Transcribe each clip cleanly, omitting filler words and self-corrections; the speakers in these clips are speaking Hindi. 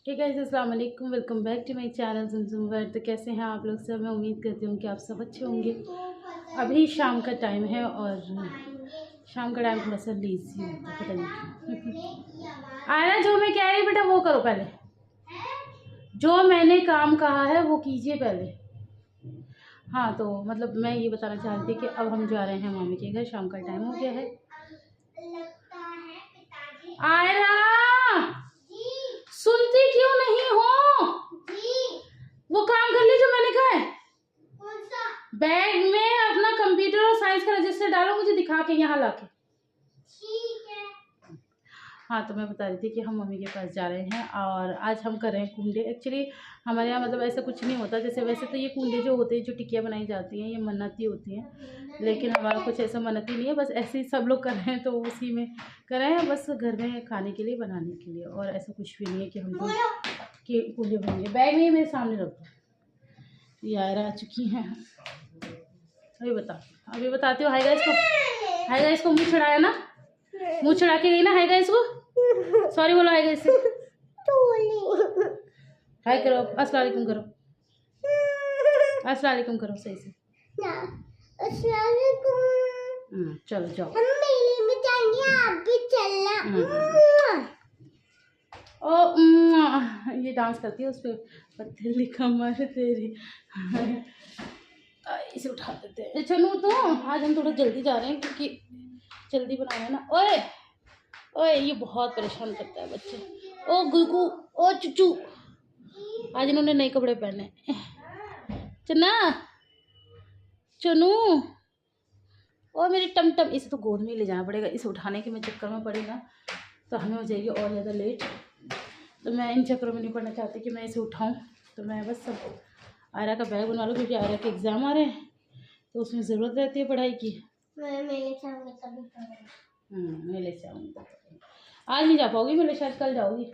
हे गाइस, अस्सलाम वालेकुम। Welcome back to my channel Zumzum world. तो कैसे हैं आप लोग सब? मैं उम्मीद करती हूँ कि आप सब अच्छे होंगे। अभी शाम का टाइम है और शाम का टाइम थोड़ा सा लेज़ी होता है, पता नहीं क्यों। आयरा, जो मैं कह रही बेटा वो करो पहले, जो मैंने काम कहा है वो कीजिए पहले। हाँ, तो मतलब मैं ये बताना चाह रही थी कि अब हम जा रहे हैं मामी के घर। शाम का टाइम हो गया है। आयरा, सुनती क्यों नहीं हो? वो काम कर ली जो मैंने कहा है। कौन सा? बैग में अपना कंप्यूटर और साइंस का रजिस्टर डालो, मुझे दिखा के यहाँ लाके। ठीक है। हाँ, तो मैं बता रही थी कि हम मम्मी के पास जा रहे हैं और आज हम कर रहे हैं कुंडे। एक्चुअली हमारे यहाँ मतलब ऐसा कुछ नहीं होता। जैसे वैसे तो ये कुंडे जो होते हैं, जो टिकिया बनाई जाती हैं, ये मन्नती होती हैं, लेकिन हमारा कुछ ऐसा मन्नती नहीं है। बस ऐसे ही सब लोग कर रहे हैं तो उसी में कर रहे हैं, बस घर में खाने के लिए, बनाने के लिए। और ऐसा कुछ भी नहीं है कि हमको कि कुंडे बनेंगे। बैग में मेरे सामने रख दो। ये आयरा आ चुकी हैं। अभी बताती हूँ। हाय गाइस को मुँह छुड़ाया ना, मुँह छुड़ा के गई ना। हाय गाइस को सॉरी बोलो। हाय गाइस हाय करो, अस्सलाम वालेकुम करो, अस्सलाम वालेकुम करो सही से। अस्सलाम वालेकुम। चलो जाओ, हम मेले में जाएंगे, आप भी चलना। ओ ये डांस करती है उस पर, पत्थर कमर तेरी। इसे उठा देते हैं। चलो, तो आज हम थोड़ा जल्दी जा रहे हैं क्योंकि जल्दी बनाना है ना। ओए ओए, ये बहुत परेशान करता है बच्चे। ओ गुलगू, ओ चुचू, आज इन्होंने नए कपड़े पहने। चन्ना, चनू, ओ मेरी टमटम। इसे तो गोद में ले जाना पड़ेगा। इसे उठाने के में चक्कर में पड़ेगा तो हमें हो जाएगी और ज़्यादा लेट। तो मैं इन चक्करों में नहीं पड़ना चाहती कि मैं इसे उठाऊं। तो मैं बस सब आयरा का बैग बनवा लूँ क्योंकि आयरा के एग्ज़ाम आ रहे हैं तो उसमें ज़रूरत रहती है पढ़ाई की। मेले से आऊँगी तभी पढ़ूँगी। मेले से आऊँगी। आज नहीं जा पाओगी मेले, शायद कल जाओगी।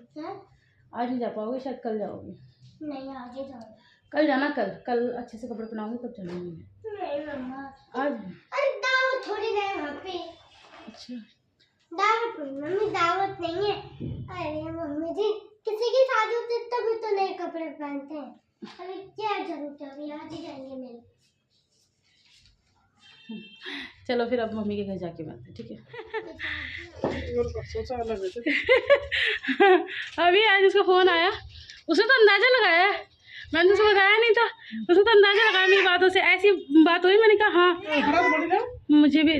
आज नहीं जा पाओगी, शायद कल जाओगी। नहीं, आज ही जाओगी। कल जाना, कल अच्छे से कपड़े पहनाऊंगी तब चलूँगी। नहीं मम्मा, आज अरे दावत थोड़ी ना है वहाँ पे। अच्छा, दावत नहीं मम्मी, दावत नहीं है। अरे मम्मी जी, किसी की शादी होती है तभी तो नए कपड़े पहनते हैं। अभी क्या जरूरत है, अभी आज ही जाएंगे मेले। चलो फिर अब मम्मी के घर जाके मिलते, ठीक है। अभी आज उसका फ़ोन आया, उसने तो अंदाज़ा लगाया है, मैंने उसको बताया नहीं था। उसने तो अंदाज़ा लगाया मेरी बातों से। ऐसी बात हुई, मैंने कहा हाँ मुझे भी,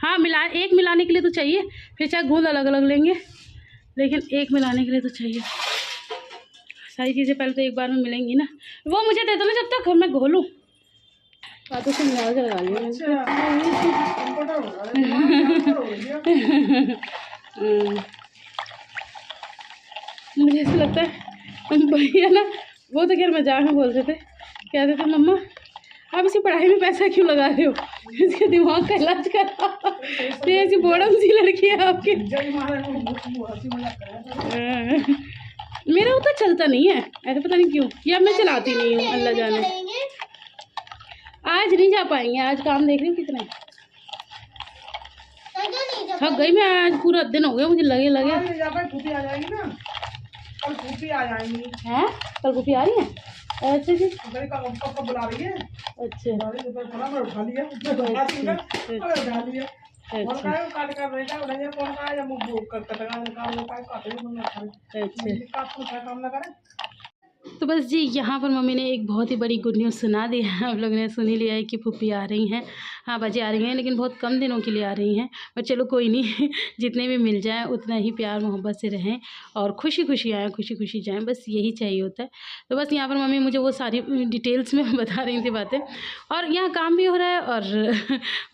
हाँ एक मिलाने के लिए तो चाहिए। फिर चाहे गोंद अलग अलग लेंगे, लेकिन एक मिलाने के लिए तो चाहिए। सारी चीज़ें पहले तो एक बार में मिलेंगी ना। वो मुझे दे दो ना जब तक मैं घोलूँ। बातों से मिला के लगा लिया। मुझे ऐसा लगता है भैया ना, वो तो खैर मजाक में बोलते थे, कहते थे मम्मा आप इसी पढ़ाई में पैसा क्यों लगा रहे हो, इसके दिमाग का इलाज करा। तो ऐसी बोड़म सी लड़की है आपकी। मेरा वो तो चलता नहीं है ऐसा, पता नहीं क्यों, या मैं चलाती नहीं हूँ, अल्लाह जाने। आज नहीं जा पाएंगे, आज काम देख रही हूँ कितने थक गई मैं। आज पूरा दिन हो गया मुझे लगे फूफी आ जाएगी ना, कल फूफी आ जाएंगी। हैं, कल फूफी आ रही है? अच्छा जी, कब बुला रही है? अच्छा, उठा लिया, उठा लिया। अच्छा, तो बस जी, यहाँ पर मम्मी ने एक बहुत ही बड़ी गुड न्यूज़ सुना दी है। आप लोगों ने सुन ही लिया है कि फूफी आ रही हैं। हाँ, बच्चे आ रही हैं, लेकिन बहुत कम दिनों के लिए आ रही हैं। पर चलो कोई नहीं, जितने भी मिल जाएँ उतना ही प्यार मोहब्बत से रहें और खुशी खुशी आएँ, खुशी खुशी जाएँ, बस यही चाहिए होता है। तो बस यहाँ पर मम्मी मुझे वो सारी डिटेल्स में बता रही थी बातें, और यहाँ काम भी हो रहा है और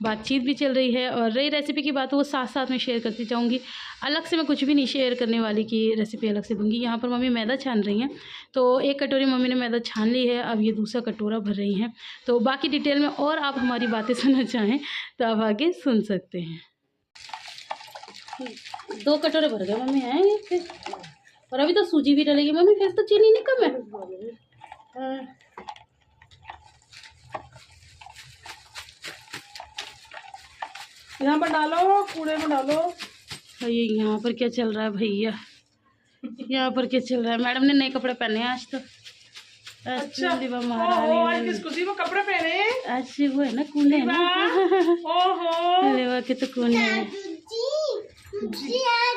बातचीत भी चल रही है। और रही रेसिपी की बात, वो साथ साथ में शेयर करती जाऊँगी। अलग से मैं कुछ भी नहीं शेयर करने वाली कि रेसिपी अलग से दूँगी। यहाँ पर मम्मी मैदा छान रही हैं, तो एक कटोरी मम्मी ने मैदा छान ली है, अब ये दूसरा कटोरा भर रही हैं। तो बाकी डिटेल में और आप हमारी बातें सुनना चाहें तो आप आगे सुन सकते हैं। 2 कटोरे भर गए मम्मी हैं ये फिर, और अभी तो सूजी भी डलेगी मम्मी, फिर तो चीनी नहीं कम है। यहाँ पर डालो, कूड़े में डालो। ये यहाँ पर क्या चल रहा है भैया, यहाँ पर क्या चल रहा है? मैडम ने नए कपड़े पहने हैं आज तो। अच्छा महारानी आज किस खुशी में कपड़े पहने हैं? आज वो है ना कूने है ना। ओहो लेवा के तो कूने है।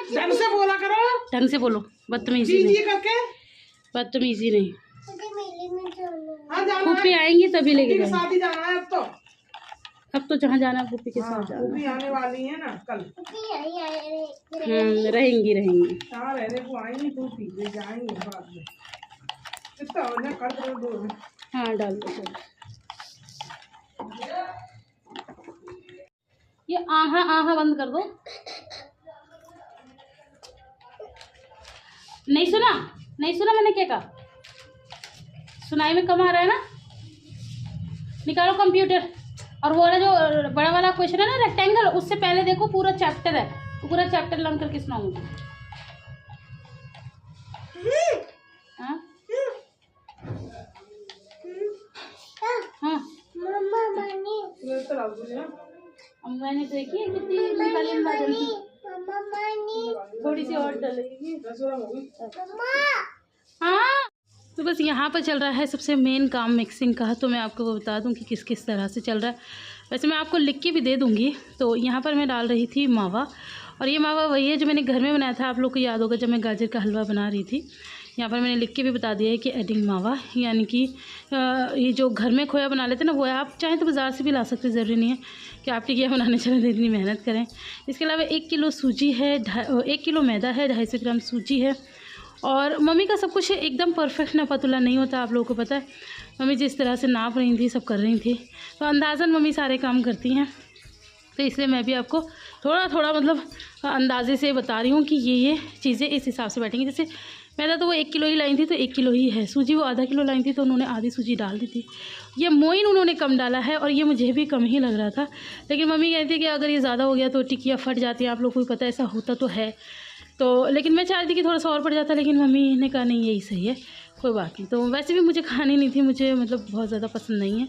ढंग से बोला करो, ढंग से बोलो, बदतमीजी नहीं करके, बदतमीजी नहीं। हाँ जाना पुप्पी आएंगी तभी लेके जाएंगे। शादी जाना है अब तो जहाँ जाना है पुप्पी के साथ जाना। पुप्पी आने वाली है ना कल। रहेंगी रहेंगी। हाँ रहने को आएंगी, पुप्पी ले जाएंगे बाद में। कितना हो ना कर दो। हाँ डाल दो चलो। ये आहा आहा बंद कर दो। नहीं सुना? नहीं सुना मैंने क्या कहा? सुनाई में कम आ रहा है ना? निकालो कंप्यूटर। और वो वाला जो बड़ा वाला क्वेश्चन है ना रेक्टेंगल, उससे पहले देखो पूरा चैप्टर है, तो पूरा चैप्टर लर्न करके सुनाऊंगी। हाँ हाँ मैंने देखी है कितनी निकाली अंदाजन की। थोड़ी सी और डलेगी। हाँ तो बस यहाँ पर चल रहा है सबसे मेन काम मिक्सिंग का। तो मैं आपको वो बता दूँ कि किस किस तरह से चल रहा है। वैसे मैं आपको लिख के भी दे दूँगी। तो यहाँ पर मैं डाल रही थी मावा, और ये मावा वही है जो मैंने घर में बनाया था। आप लोग को याद होगा जब मैं गाजर का हलवा बना रही थी। यहाँ पर मैंने लिख के भी बता दिया है कि एडिंग मावा, यानी कि ये जो घर में खोया बना लेते हैं ना वो है। आप चाहें तो बाज़ार से भी ला सकते, ज़रूरी नहीं है कि आप टिकिया बनाने चले तो इतनी मेहनत करें। इसके अलावा 1 किलो सूजी है, 1 किलो मैदा है, 250 ग्राम सूजी है। और मम्मी का सब कुछ एकदम परफेक्ट ना पतला नहीं होता, आप लोगों को पता है। मम्मी जिस तरह से नाप रही थी सब कर रही थी, तो अंदाज़न मम्मी सारे काम करती हैं। तो इसलिए मैं भी आपको थोड़ा थोड़ा मतलब अंदाजे से बता रही हूँ कि ये चीज़ें इस हिसाब से बैठेंगी। जैसे मैदा तो वो 1 किलो ही लाई थी तो 1 किलो ही है। सूजी वो आधा किलो लाई थी तो उन्होंने आधी सूजी डाल दी थी। ये मोइन उन्होंने कम डाला है और ये मुझे भी कम ही लग रहा था, लेकिन मम्मी कहती है कि अगर ये ज़्यादा हो गया तो टिकिया फट जाती है। आप लोग को भी पता है ऐसा होता तो है। तो लेकिन मैं चाहती थी कि थोड़ा सा और पड़ जाता, लेकिन मम्मी ने कहा नहीं यही सही है, कोई बात नहीं। तो वैसे भी मुझे खानी नहीं थी, मुझे मतलब बहुत ज़्यादा पसंद नहीं है,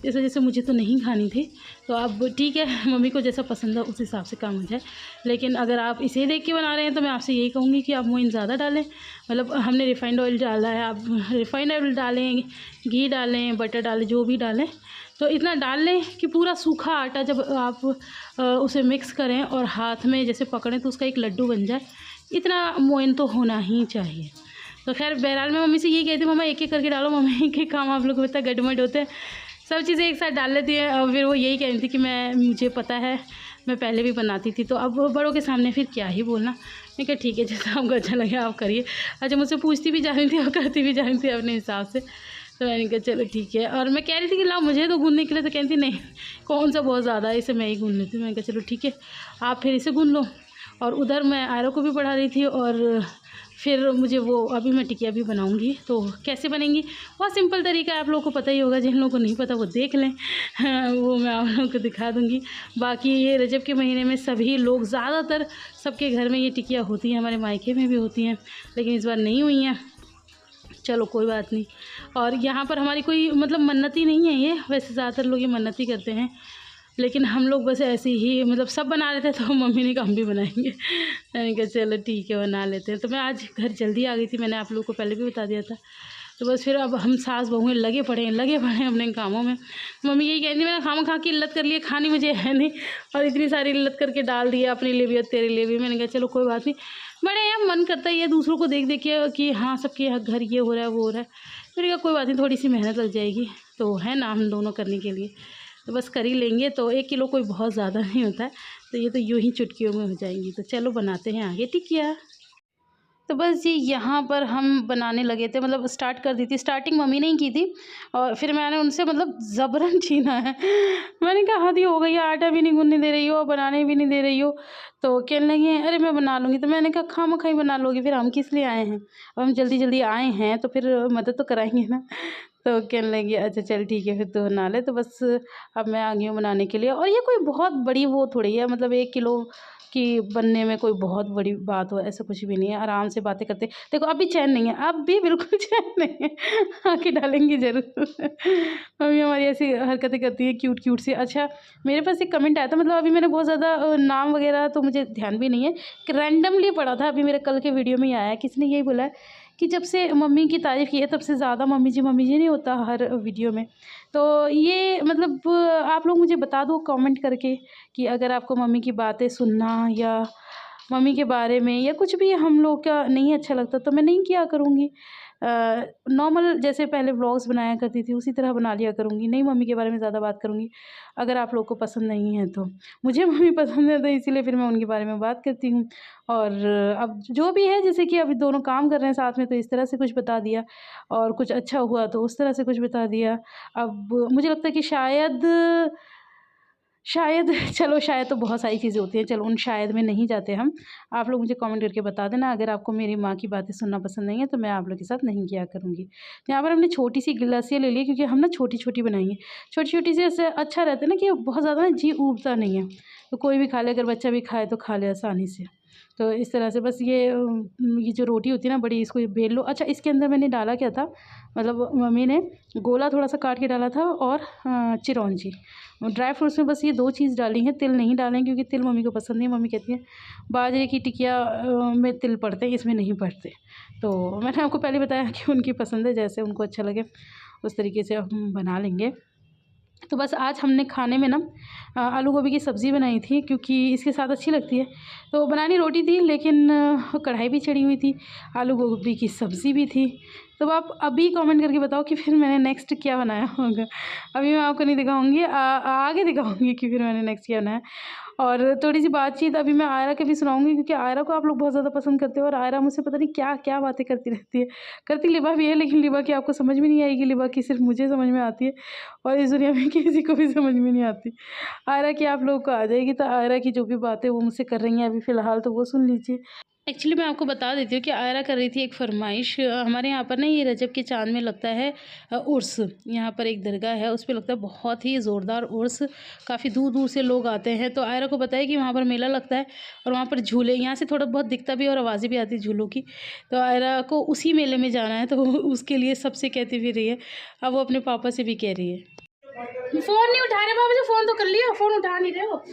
इस वजह से मुझे तो नहीं खानी थी। तो अब ठीक है, मम्मी को जैसा पसंद है उस हिसाब से काम हो जाए। लेकिन अगर आप इसे देख के बना रहे हैं तो मैं आपसे यही कहूँगी कि आप मोइन ज़्यादा डालें। मतलब हमने रिफाइंड ऑयल डाला है, आप रिफाइंड ऑयल डालें, घी डालें, बटर डालें, जो भी डालें तो इतना डाल लें कि पूरा सूखा आटा जब आप उसे मिक्स करें और हाथ में जैसे पकड़ें तो उसका एक लड्डू बन जाए। इतना मोइन तो होना ही चाहिए। तो खैर बहरहाल मैं मम्मी से यही कहती हूँ, मम्मा एक एक करके डालो। मम्मी के काम आप लोग को पता है गड़बड़ होते हैं, सब चीज़ें एक साथ डाल लेती है। और फिर वो यही कहती थी कि मुझे पता है, मैं पहले भी बनाती थी। तो अब बड़ों के सामने फिर क्या ही बोलना। मैं कहा ठीक है, जैसा आपको अच्छा लगे आप करिए। अच्छा मुझसे पूछती भी जा रही थी और करती भी जा रही थी अपने हिसाब से। तो मैंने कहा चलो ठीक है। और मैं कह रही थी कि लाओ मुझे तो गूंदने के लिए, तो कहती नहीं कौन सा बहुत ज़्यादा है, इसे मैं ही गूंद लेती हूँ। मैंने कहा चलो ठीक है, आप फिर इसे गूंद लो। और उधर मैं आयरो को भी पढ़ा रही थी, और फिर मुझे वो अभी मैं टिकिया भी बनाऊंगी। तो कैसे बनेंगी बहुत सिंपल तरीका है, आप लोगों को पता ही होगा। जिन लोगों को नहीं पता वो देख लें, वो मैं आप लोगों को दिखा दूंगी। बाकी ये रजब के महीने में सभी लोग, ज़्यादातर सबके घर में ये टिकिया होती हैं, हमारे मायके में भी होती हैं, लेकिन इस बार नहीं हुई हैं। चलो कोई बात नहीं। और यहाँ पर हमारी कोई मतलब मन्नती नहीं है ये, वैसे ज़्यादातर लोग ये मन्नती करते हैं, लेकिन हम लोग बस ऐसे ही मतलब सब बना रहे थे तो मम्मी ने कहा हम भी बनाएंगे। मैंने कहा चलो ठीक है बना लेते हैं। तो मैं आज घर जल्दी आ गई थी, मैंने आप लोगों को पहले भी बता दिया था। तो बस फिर अब हम सास बहुएं लगे पड़े हैं अपने कामों में। मम्मी यही कहती मैंने खामा खा की इल्लत कर लिए, खानी मुझे है नहीं, और इतनी सारी इल्लत करके डाल दिया अपने लिए भी और तेरे लिए भी। मैंने कहा चलो कोई बात नहीं, बड़े हैं, मन करता ही है दूसरों को देख देख के कि हाँ सबके यहाँ घर ये हो रहा है वो हो रहा है। मैंने कहा कोई बात नहीं, थोड़ी सी मेहनत लग जाएगी तो है ना हम दोनों करने के लिए, तो बस कर ही लेंगे। तो 1 किलो कोई बहुत ज़्यादा नहीं होता है, तो ये तो यूँ ही चुटकियों में हो जाएंगी। तो चलो बनाते हैं आगे टिकिया। तो बस जी यहाँ पर हम बनाने लगे थे, मतलब स्टार्ट कर दी थी। स्टार्टिंग मम्मी ने ही की थी और फिर मैंने उनसे मतलब ज़बरन छीना है। मैंने कहा हद ही हो गई, आटा भी नहीं गूंदने दे रही हो और बनाने भी नहीं दे रही हो। तो कहने लगे अरे मैं बना लूँगी। तो मैंने कहा खामखा ही बना लोगी, फिर हम किस लिए आए हैं, अब हम जल्दी जल्दी आए हैं तो फिर मदद तो कराएंगे ना। तो कहने लगी अच्छा चल ठीक है फिर तो बना ले। तो बस अब मैं आ गई हूँ बनाने के लिए। और ये कोई बहुत बड़ी वो थोड़ी है, मतलब 1 किलो की बनने में कोई बहुत बड़ी बात हो ऐसा कुछ भी नहीं है। आराम से बातें करते देखो, अब भी चैन नहीं है, अब भी बिल्कुल चैन नहीं है। आके डालेंगी ज़रूर। मम्मी हमारी ऐसी हरकतें करती है क्यूट क्यूट सी। अच्छा मेरे पास एक कमेंट आया था, मतलब अभी मैंने बहुत ज़्यादा नाम वगैरह तो मुझे ध्यान भी नहीं है, कि रैंडमली पढ़ा था, अभी मेरे कल के वीडियो में ही आया है। किसी ने यही बोला है कि जब से मम्मी की तारीफ़ की है तब से ज़्यादा मम्मी जी नहीं होता हर वीडियो में। तो ये मतलब आप लोग मुझे बता दो कमेंट करके कि अगर आपको मम्मी की बातें सुनना या मम्मी के बारे में या कुछ भी हम लोग का नहीं अच्छा लगता तो मैं नहीं किया करूँगी। नॉर्मल जैसे पहले व्लॉग्स बनाया करती थी उसी तरह बना लिया करूँगी, नहीं मम्मी के बारे में ज़्यादा बात करूँगी। अगर आप लोग को पसंद नहीं है तो मुझे मम्मी पसंद है तो इसीलिए फिर मैं उनके बारे में बात करती हूँ। और अब जो भी है जैसे कि अभी दोनों काम कर रहे हैं साथ में तो इस तरह से कुछ बता दिया, और कुछ अच्छा हुआ तो उस तरह से कुछ बता दिया। अब मुझे लगता है कि शायद चलो शायद तो बहुत सारी चीज़ें होती हैं, चलो उन शायद में नहीं जाते हम। आप लोग मुझे कमेंट करके बता देना अगर आपको मेरी माँ की बातें सुनना पसंद नहीं है तो मैं आप लोग के साथ नहीं किया करूँगी। तो यहाँ पर हमने छोटी सी गिलासियाँ ले ली क्योंकि हम ना छोटी-छोटी बनाएँगे। छोटी-छोटी से ऐसे अच्छा रहता है ना कि बहुत ज़्यादा ना जी ऊबता नहीं है। तो कोई भी खा ले, अगर बच्चा भी खाए तो खा ले आसानी से। तो इस तरह से बस ये जो रोटी होती है ना बड़ी, इसको बेल लो। अच्छा इसके अंदर मैंने डाला क्या था, मतलब मम्मी ने गोला थोड़ा सा काट के डाला था और चिरौंजी, ड्राई फ्रूट्स में बस ये 2 चीज़ डाली हैं। तिल नहीं डालें क्योंकि तिल मम्मी को पसंद नहीं है। मम्मी कहती है बाजरे की टिकिया में तिल पड़ते हैं, इसमें नहीं पड़ते। तो मैंने आपको पहले बताया कि उनकी पसंद है, जैसे उनको अच्छा लगे उस तरीके से हम बना लेंगे। तो बस आज हमने खाने में ना आलू गोभी की सब्ज़ी बनाई थी क्योंकि इसके साथ अच्छी लगती है। तो बनानी रोटी थी लेकिन कढ़ाई भी चढ़ी हुई थी, आलू गोभी की सब्ज़ी भी थी। तो आप अभी कमेंट करके बताओ कि फिर मैंने नेक्स्ट क्या बनाया होगा। अभी मैं आपको नहीं दिखाऊंगी, आगे दिखाऊंगी कि फिर मैंने नेक्स्ट क्या बनाया। और थोड़ी सी बातचीत अभी मैं आयरा के भी सुनाऊंगी क्योंकि आयरा को आप लोग बहुत ज़्यादा पसंद करते हो और आयरा मुझसे पता नहीं क्या क्या बातें करती रहती है। करती लिबा भी है लेकिन लिबा की आपको समझ में नहीं आएगी, लिबा की सिर्फ मुझे समझ में आती है और इस दुनिया में किसी को भी समझ में नहीं आती। आयरा की आप लोगों को आ जाएगी, तो आयरा की जो भी बातें वो मुझसे कर रही हैं अभी फ़िलहाल तो वो सुन लीजिए। एक्चुअली मैं आपको बता देती हूँ कि आयरा कर रही थी एक फ़रमाइश। हमारे यहाँ पर ना ये रजब के चाँद में लगता है उर्स। यहाँ पर एक दरगाह है, उस पे लगता है बहुत ही ज़ोरदार उर्स। काफ़ी दूर दूर से लोग आते हैं। तो आयरा को बताया कि वहाँ पर मेला लगता है और वहाँ पर झूले, यहाँ से थोड़ा बहुत दिखता भी है और आवाज़ें भी आती है झूलों की। तो आयरा को उसी मेले में जाना है तो उसके लिए सबसे कहती भी रही है। अब वो अपने पापा से भी कह रही है। फ़ोन नहीं उठा रहे बाबा जी, फ़ोन तो कर लिया, फ़ोन उठा नहीं रहे हो।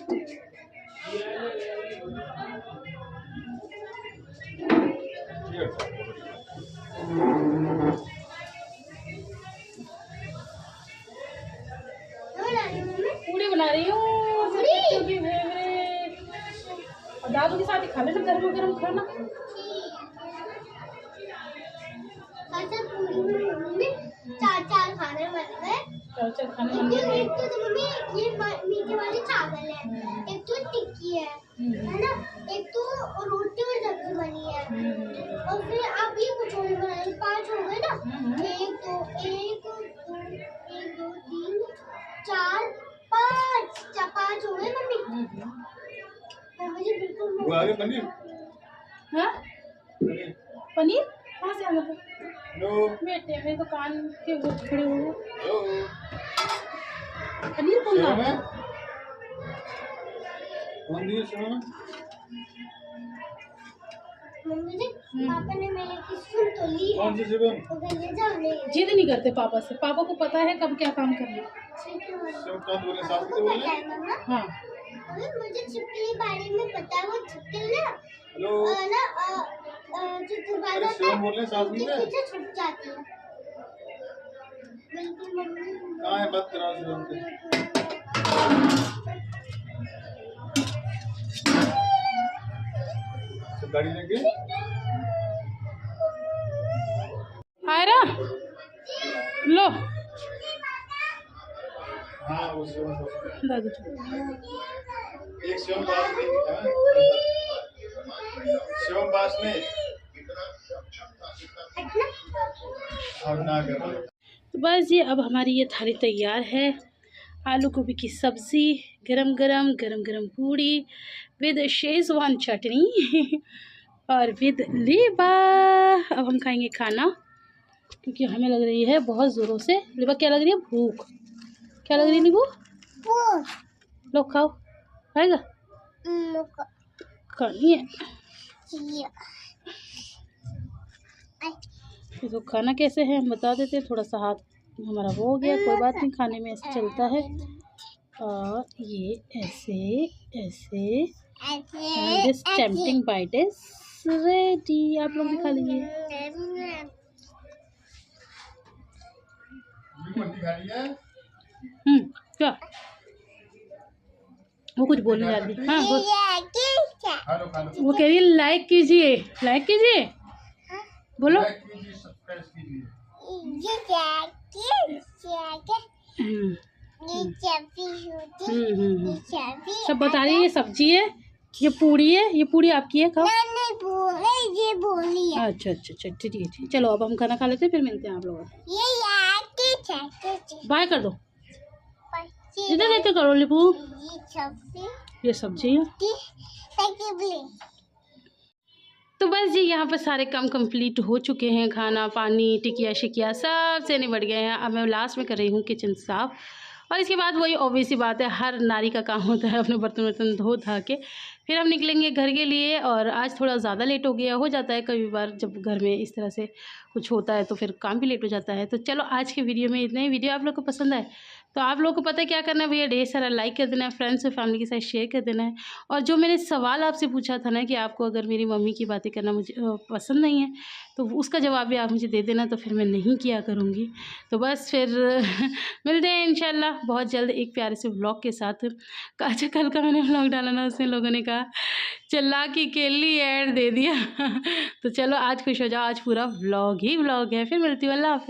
पूड़ी बना रही हूँ और दादू के साथ ही खा लेना, गर्म गर्म खाना। चार खाने बन गए। एक तो मम्मी ये मीठे वाली चावल है, एक तो टिक्की है ना, एक तो रोटी और सब्जी बनी है और फिर आप ये कचौड़ी बनाए, 5 हो गए ना। एक दो 3 4 5 हो गए मम्मी। मुझे बिल्कुल वो आगे पनीर। हाँ पनीर कहाँ से आना था? बेटे मेरी दुकान के वो खड़े हुए पनीर कौन सा है? मम्मी जी पापा ने मेरे की सुन तो ली है, तो ले जाओ ले। जिद नहीं करते पापा से, पापा को पता है कब क्या काम करना है। हाँ मुझे छिपकली के बारे में पता है। वो छिपकली ना जो दरवाजा होता है उसके पीछे छुप जाती है। बिल्कुल मम्मी कहाँ है, बात करा गाड़ी लेके आयरा लो दादू एक शिवम पास में और ना कर। तो बस ये अब हमारी ये थाली तैयार है। आलू गोभी की सब्ज़ी, गरम गरम पूड़ी विद शेज़वान चटनी और विद लेबा। अब हम खाएंगे खाना। क्योंकि हमें लग रही है बहुत ज़ोरों से। लिबा क्या लग रही है? भूख। क्या लग रही है नीबू? लो खाओ। खाएगा? खानी है तो खाना कैसे है हम बता देते हैं। थोड़ा सा हाथ हमारा वो हो गया, कोई बात नहीं, खाने में ऐसे चलता है। और ये ऐसे ऐसे this tempting bite is ready. आप लोग भी खा लीजिए। क्या वो कुछ बोलने जा रही है? हाँ वो कह रही है लाइक कीजिए, लाइक कीजिए, बोलो। सब बता रही है। ये सब्जी है, ये पूड़ी है, ये पूड़ी आपकी है, खाओ। ये बोली है। अच्छा अच्छा अच्छा ठीक है ठीक। चलो अब हम खाना खा लेते हैं, फिर मिलते हैं आप लोगों को। बाय कर दो। इधर देख के करो लिपू। ये सब्जी है। तो बस जी यहाँ पर सारे काम कंप्लीट हो चुके हैं। खाना पानी टिकिया शिकिया सब से निबट गए हैं। अब मैं लास्ट में कर रही हूँ किचन साफ। और इसके बाद वही ऑब्वियस सी बात है, हर नारी का काम होता है अपने बर्तन वर्तन धो धा के फिर हम निकलेंगे घर के लिए। और आज थोड़ा ज़्यादा लेट हो गया, हो जाता है कभी बार जब घर में इस तरह से कुछ होता है तो फिर काम भी लेट हो जाता है। तो चलो आज के वीडियो में इतना ही। वीडियो आप लोग को पसंद आए तो आप लोग को पता है क्या करना है भैया, ढेर सारा लाइक कर देना है, फ्रेंड्स और फैमिली के साथ शेयर कर देना है। और जो मैंने सवाल आपसे पूछा था ना कि आपको अगर मेरी मम्मी की बातें करना मुझे पसंद नहीं है तो उसका जवाब भी आप मुझे दे देना, तो फिर मैं नहीं किया करूँगी। तो बस फिर मिलते हैं इंशाल्लाह बहुत जल्द एक प्यारे से व्लॉग के साथ। अच्छा कल का मैंने व्लॉग डाला ना, उसमें लोगों ने कहा चल्ला की केली ऐड दे दिया तो चलो आज खुश हो जाओ, आज पूरा व्लॉग ही व्लॉग है। फिर मिलती हूँ, अल्लाह हाफ़िज़।